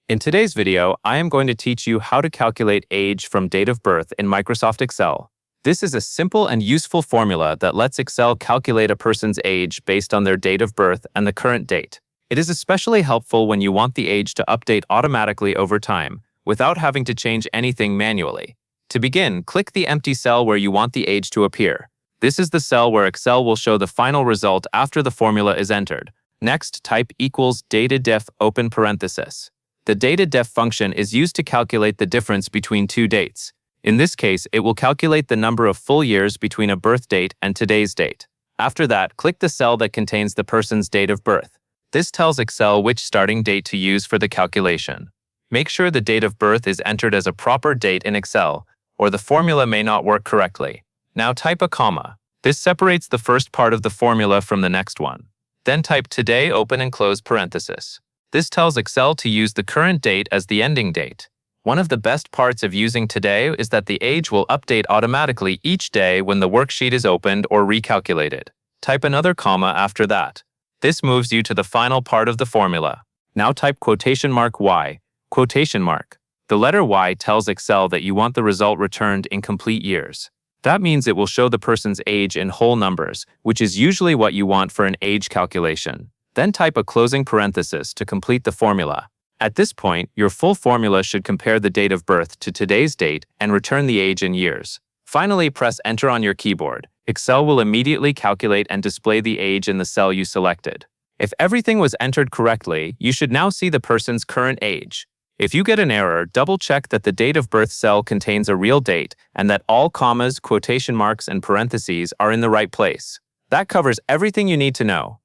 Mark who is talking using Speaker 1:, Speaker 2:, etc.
Speaker 1: In today's video, I am going to teach you how to calculate age from date of birth in Microsoft Excel. This is a simple and useful formula that lets Excel calculate a person's age based on their date of birth and the current date. It is especially helpful when you want the age to update automatically over time, without having to change anything manually. To begin, click the empty cell where you want the age to appear. This is the cell where Excel will show the final result after the formula is entered. Next, type equals DATEDIF open parenthesis. The DATEDIF function is used to calculate the difference between two dates. In this case, it will calculate the number of full years between a birth date and today's date. After that, click the cell that contains the person's date of birth. This tells Excel which starting date to use for the calculation. Make sure the date of birth is entered as a proper date in Excel, or the formula may not work correctly. Now type a comma. This separates the first part of the formula from the next one. Then type today open and close parenthesis. This tells Excel to use the current date as the ending date. One of the best parts of using today is that the age will update automatically each day when the worksheet is opened or recalculated. Type another comma after that. This moves you to the final part of the formula. Now type quotation mark Y, quotation mark. The letter Y tells Excel that you want the result returned in complete years. That means it will show the person's age in whole numbers, which is usually what you want for an age calculation. Then type a closing parenthesis to complete the formula. At this point, your full formula should compare the date of birth to today's date and return the age in years. Finally, press Enter on your keyboard. Excel will immediately calculate and display the age in the cell you selected. If everything was entered correctly, you should now see the person's current age. If you get an error, double-check that the date of birth cell contains a real date and that all commas, quotation marks, and parentheses are in the right place. That covers everything you need to know.